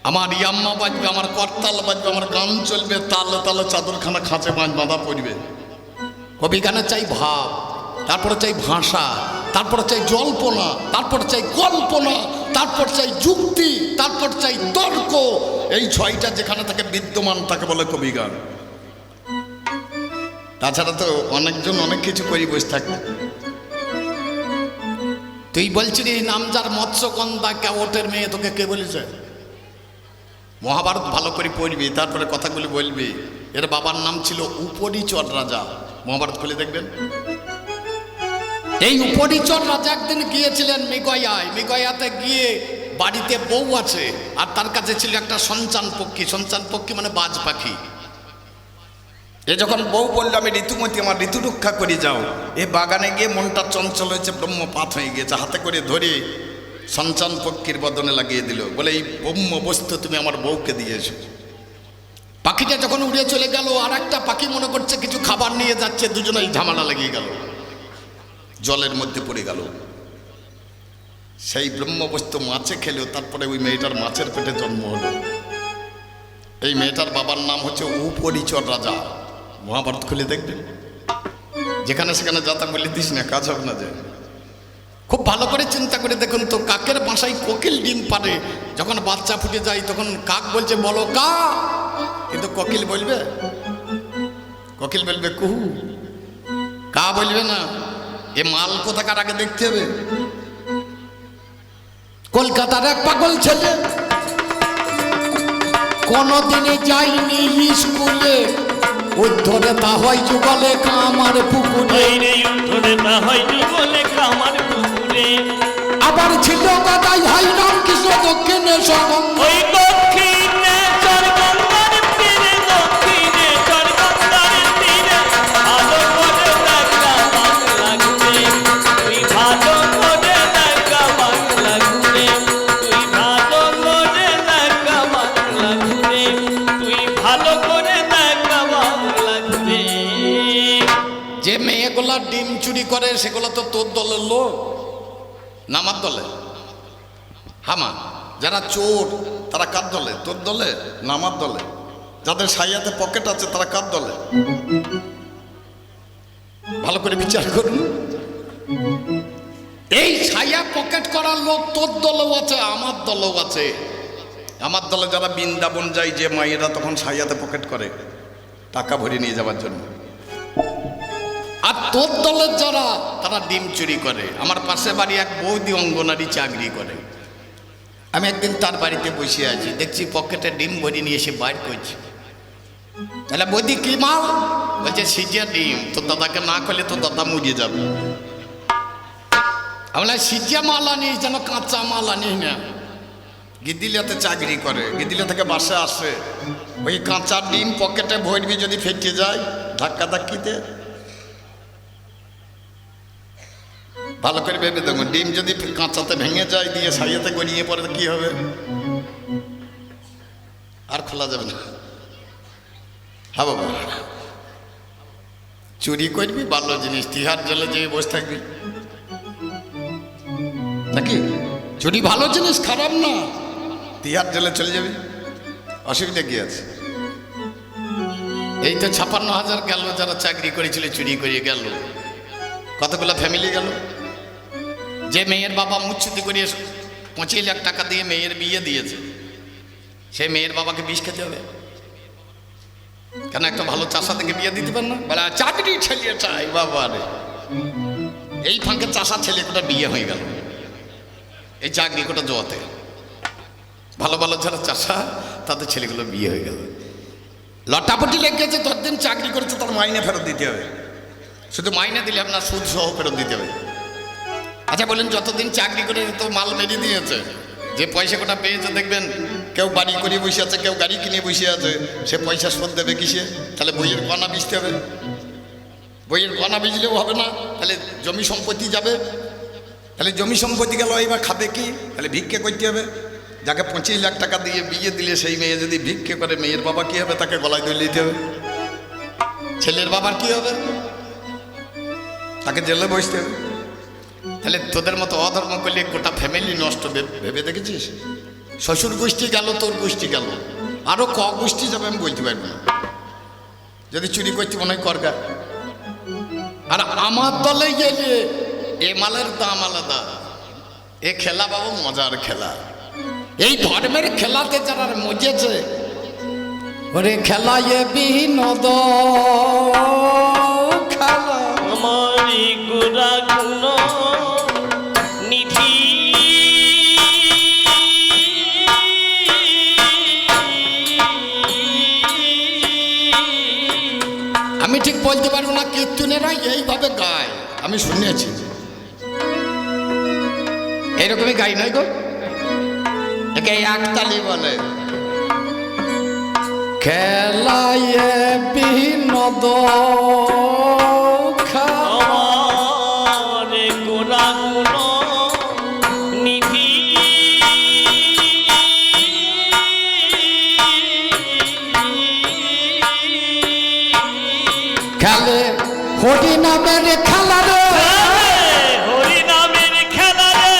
আমার ইয়াম্মা বাজবে, আমার করতাল বাজবে, আমার গান চলবে, তালে তালে চাদরখানা খাঁচে বাঁধা পড়বে। কবি গানে চাই ভাব, তারপরে চাই ভাষা, তারপরে চাই জল্পনা, তারপর চাই কল্পনা, তারপর চাই যুক্তি, তারপর চাই তর্ক। এই 6টা যেখানে থাকে বিদ্যমান তাকে বলে কবি গান। তাছাড়া তো অনেকজন অনেক কিছু করি বসে থাকে। তুই বলছিস নামজার মৎস্যকন্দা কেওটের মেয়ে, তোকে কে বলেছে? মহাভারত ভালো করে পড়বি, তারপরে কথাগুলি বলবি। এর বাবার নাম ছিল উপরিচর রাজা, মহাভারত খুলে দেখবেন। এই উপরিচর রাজা একদিন গিয়েছিলেন মৃগয়ায়। মৃগয়াতে গিয়ে বাড়িতে বউ আছে, আর তার কাছে ছিল একটা সঞ্চান পক্ষী। সঞ্চান পক্ষী মানে বাজ পাখি। এ যখন বউ বলল আমি ঋতুমতি, আমার ঋতু রক্ষা করে যাও, এ বাগানে গিয়ে মনটা চঞ্চল হয়েছে, ব্রহ্মপাত হয়ে গিয়েছে, হাতে করে ধরে সঞ্চান পক্ষীর বদনে লাগিয়ে দিল, বলে এই ব্রহ্ম বস্তু তুমি আমার বউকে দিয়েছো। পাখিটা যখন উড়ে চলে গেল, আর একটা পাখি মনে করছে কিছু খাবার নিয়ে যাচ্ছে, দুজনেই ঝামেলা লাগিয়ে গেল, জলের মধ্যে পড়ে গেল। সেই ব্রহ্মবস্তু মাছে খেলেও, তারপরে ওই মেয়েটার মাছের পেটে জন্ম হলো। এই মেয়েটার বাবার নাম হচ্ছে উপরিচর রাজা। মহাভারত খুলে দেখবেন, যেখানে সেখানে যাতা বলে দিস না, কাজ হবে না। যে খুব ভালো করে চিন্তা করে দেখুন তো, কাকের বাসায় কোকিল ডিম পারে, যখন বাচ্চা ফুটে যায় তখন কাক বলছে বলো কা, কিন্তু কোকিল বলবে? কোকিল বলবে কুহু, কা বলবে না। এ মাল কোথাকার আগে দেখতে হবে। কলকাতার এক পাগল ছেলে কোনদিনই যায়নি স্কুলে, উদ্ধরে তা হয় যুগলে কামার পুকুরে, উদ্ধরে তা হয় যুগলে কামার পুকুরে। আবার ছিল দাদাই হাই রামকৃষ্ণ দক্ষিণে সগম, ওই দক্ষিণে চরগঙ্গার তীরে, দক্ষিণে চরগঙ্গার তীরে, ভালো করে দেখা বাংলা ঘুরে, তুই ভালো করে দেখা বাংলা ঘুরে, তুই ভালো করে দেখা বাংলা ঘুরে, তুই ভালো করে দেখা বাংলা ঘুরে। যে মেয়েগুলা ডিম চুরি করে সেগুলো তো তোর দলের লোক, নামার দলে। হামা যারা চোর তারা কার দলে? তোর দলে, নামার দলে। যাদের সাইয়াতে পকেট আছে তারা কার দলে? ভালো করে বিচার করুন। এই ছায়া পকেট করার লোক তোর দলও আছে, আমার দলও আছে। আমার দলে যারা বৃন্দাবন যায়, যে মায়েরা তখন ছায়াতে পকেট করে টাকা ভরে নিয়ে যাওয়ার জন্য, আর তোর দলের যারা তারা ডিম চুরি করে। আমার পাশে বাড়ি এক বৌদি অঙ্গনারী চাকরি করে। আমি একদিন তার বাড়িতে বসে আছি, দেখছি পকেটে ডিম ভরে নিয়ে এসে বাইর করছি। তাহলে বৌদি কি মাল? বলছে সিজিয়া ডিম। তোর দাদাকে না করলে তোর দাদা মুড়িয়ে যাবে। আমরা সিজিয়া মাল আনি, যেন কাঁচা মাল আনি না। গিদিলাতে চাকরি করে, গিদিলা থেকে বাসে আসে, ওই কাঁচা ডিম পকেটে ভরবি, যদি ফেটে যায় ধাক্কা ধাক্কিতে। ভালো করে ভেবে দেখুন, ডিম যদি কাঁচাতে ভেঙে যায়, দিয়ে সাইয়াতে গড়িয়ে পড়ে কি হবে? আর খোলা যাবে না। হ্যাঁ বাবা, চুরি করবি ভালো জিনিস, তিহার জেলে যেয়ে বসে থাকবি নাকি? চুরি ভালো জিনিস, খারাপ না। তিহার জেলে চলে যাবি, অসুবিধা কি আছে? এই তো ৫৬,০০০ গেল, যারা চাকরি করেছিল চুরি করে গেল। কতগুলো ফ্যামিলি গেল। যে মেয়ের বাবা মুচ্ছুতি করে ২৫ লাখ টাকা দিয়ে মেয়ের বিয়ে দিয়েছে, সে মেয়ের বাবাকে বিষ খেতে হবে কেন? একটা ভালো চাষা থেকে বিয়ে দিতে পার না? বলে চাকরি ছেলে চাই। বাবা রে, এই ফাঁকে চাষা ছেলে কোটা বিয়ে হয়ে গেল, এই চাকরি কোটা জোয়াতে। ভালো ভালো যারা চাষা, তাদের ছেলেগুলো বিয়ে হয়ে গেল। লটাপটি লেগে গেছে, ১০ দিন চাকরি করেছে, তার মাইনে ফেরত দিতে হবে। শুধু মাইনে দিলে আপনার সুদ সহ ফেরত দিতে হবে। আচ্ছা বলেন, যতদিন চাকরি করে তো মাল মেরে দিয়েছে, যে পয়সা কোটা পেয়েছে, দেখবেন কেউ বাড়ি করে বসে আছে, কেউ গাড়ি কিনে বসে আছে, সে পয়সা শোধ দেবে কিসে? তাহলে বইয়ের গয়না বেচতে হবে। বইয়ের গয়না বেচলেও হবে না, তাহলে জমি সম্পত্তি যাবে। তাহলে জমি সম্পত্তি গেল, এবার খাবে কি? তাহলে ভিক্ষে করতে হবে। যাকে ২৫ লাখ টাকা দিয়ে বিয়ে দিলে, সেই মেয়ে যদি ভিক্ষে করে, মেয়ের বাবা কি হবে? তাকে গলায় ধরে নিতে হবে। ছেলের বাবার কি হবে? তাকে জেলে বসতে হবে। তাহলে তোদের মতো অধর্ম করলে গোটা ফ্যামিলি নষ্ট। ভেবে দেখেছিস? শ্বশুর গোষ্ঠী গেল, তোর গোষ্ঠী গেল, আরো ক গোষ্ঠী যাবে আমি বলতে পারবো না। যদি চুরি করতে মনে হয় করগা। আর আমার দলে গেলে এ মালের দাম আলাদা। এ খেলা বাবু মজার খেলা। এই ধর্মের খেলাতে যারা মজেছে, ওরে খেলা এ বিনোদ খেলা। আমারি গোরা গুণ নিধি, আমি ঠিক বলতে পারবো না, কীর্তনেরা এইভাবে গায়, আমি শুনেছি। এইরকমই গাই নয় গো, একে একতালি বলে। খেলায় বিনোদ আমারে গোরা গুণ নিধি, খেলে হরি নামের খেলা রে, হরি নামের খেলা রে,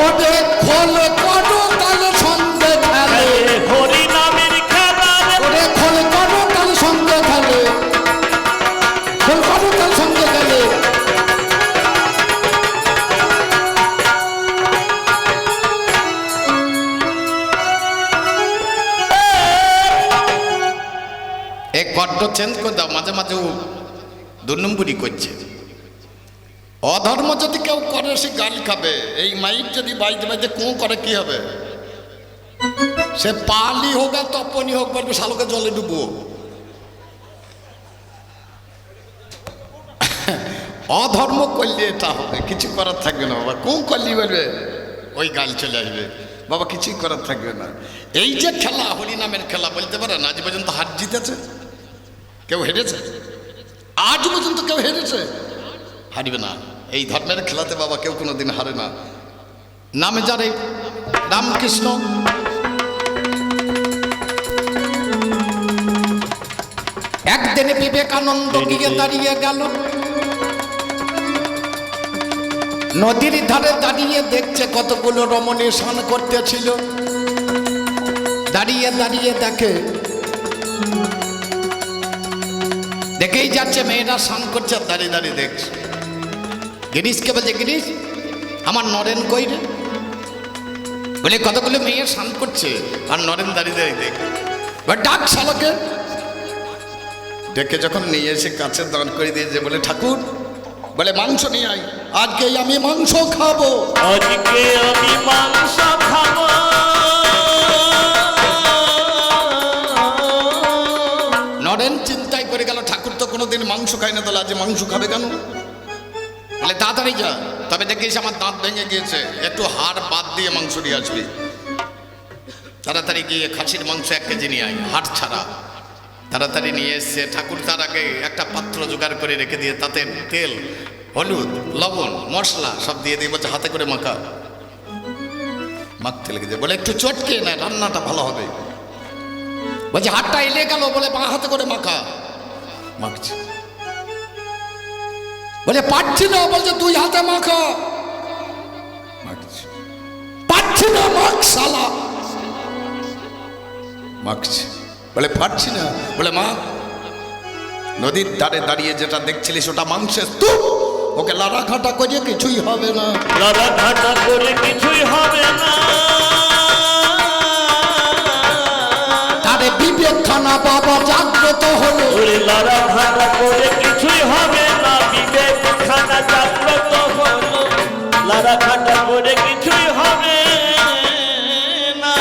ওরে খোল করো কাল সন্ধে খেলে, হরি নামের খেলা রে, ওরে খোল করো কাল সন্ধে খেলে, খোল করো কাল সন্ধে খেলে। এক বড্ড চেঞ্জ করে দাও, মাঝে মাঝে ও ২ নম্বরই করছে। অধর্ম যদি কেউ করে, সে গাল খাবে। এই মাইক যদি বাইতে বাইতে কোঁ করে কি হবে? সে পালি হোক আর তপনি হোক, বলবে শালোকে জলে ডুবো। অধর্ম করলে এটা হবে, কিছু করার থাকবে না বাবা। কোঁ করলি বলবে, ওই গাল চলে আসবে বাবা, কিছুই করার থাকবে না। এই যে খেলা, হরিনামের খেলা, বলতে পারে না আজ পর্যন্ত হার জিতেছে কেউ? হেরেছে? আজ পর্যন্ত কেউ হেরেছে? হারবে না। এই ধর্মের খেলাতে বাবা কেউ কোনোদিন হারে না। নামে যারে রামকৃষ্ণ, একদিনে বিবেকানন্দ গিয়ে দাঁড়িয়ে গেল, নদীর ধারে দাঁড়িয়ে দেখছে কতগুলো রমণী স্নান করতেছিল। দাঁড়িয়ে দাঁড়িয়ে দেখে, দেখেই যাচ্ছে মেয়েরা স্নান করছে, দাঁড়িয়ে দাঁড়িয়ে দেখছে। গিরিশকে বলছে, গিরিশ আমার নরেন কই রে? বলে কতগুলো মেয়ে স্নান করছে আর নরেন দাঁড়িয়ে দাঁড়িয়ে দেখ। ডাক শালাকে। ডেকে যখন নিয়ে এসে কাছে দাঁড় করে দিয়েছে, বলে ঠাকুর, বলে মাংস নিয়ে আয়, আজকে আমি মাংস খাবো। আজকে আমি মাংস খাবো। নরেন চিন্তায় করে গেল, ঠাকুর তো কোনোদিন মাংস খায় না, তাহলে আজ মাংস খাবে কেন? বলে তাড়াতাড়ি যা, তবে দেখিস আমার দাঁত ভেঙে গিয়েছে, একটু হাড় বাদ দিয়ে মাংস নিয়ে আসবি। তাড়াতাড়ি গিয়ে খাসির মাংস 1 কেজি নিয়ে আয়, হাড় ছাড়া। তাড়াতাড়ি নিয়ে এসছে। ঠাকুর তার আগে একটা পাত্র জোগাড় করে রেখে দিয়ে তাতে তেল, হলুদ, লবণ, মশলা সব দিয়ে দিয়ে বলছে হাতে করে মাখা। মাখতে লেগেছে। বলে একটু চটকে না, রান্নাটা ভালো হবে। বলছে হাতটা এলে গেল, বলে বাঁ হাতে করে মাখা। মাখছে। বলে পাচ্ছি না, বলছে 2 হাতে মাখা। মাখছে। পাচ্ছি না, মাখ শালা। মাখছে। বলে পাচ্ছি না, বলে মা নদীর ধারে দাঁড়িয়ে যেটা দেখছিলিস ওটা মাংসের স্তূপ, ওকে লাড়া ঘাটা করে কিছুই হবে না। লাড়া ঘাটা করে কিছুই হবে না। তারে বিবেক খানা বাবা জাগ্রত হলো। ওরে লাড়া ঘাটা করে কিছুই হবে না, বিবেক খানা জাগ্রত হলো। লাড়া ঘাটা করে কিছুই হবে না।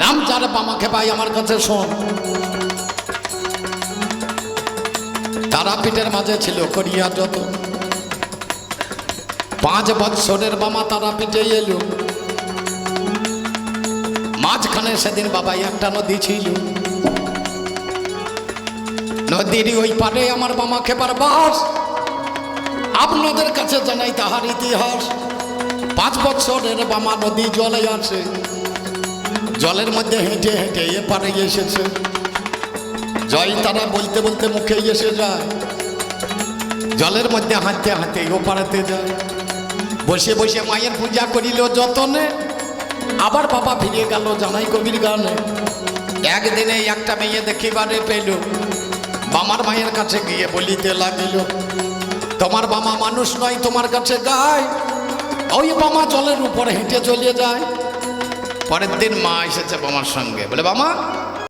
নাম যার বামাকে ভাই আমার কাছে শোন। তারাপীঠের মাঝে ছিল করিয়া যত। 5 বৎসরের বামা তারাপীঠে এলো। মাঝখানে সেদিন বাবা একটা নদী ছিল। নদীর ওই পারে আমার বামা খেপার বাস। আপনাদের কাছে জানাই তাহার ইতিহাস। 5 বৎসরের বামা নদী জলে আছে। জলের মধ্যে হেঁটে হেঁটে এপারে এসেছে। জয় তারা বলতে বলতে মুখে এসে যায়। জলের মধ্যে হাঁটতে হাঁটতে ওপারেতে যায়। বসে বসে মায়ের পূজা করিল যতনে। আবার বাবা ফিরে গেল জানাই কবির গানে। একদিনে একটা মেয়ে দেখিবারে পেল। বামার মায়ের কাছে গিয়ে বলিতে লাগিল, তোমার বাবা মানুষ নয়, তোমার কাছে গায়। ওই বামা জলের উপরে হেঁটে চলে যায়। পরের দিন মা এসেছে বামার সঙ্গে। বলে বামা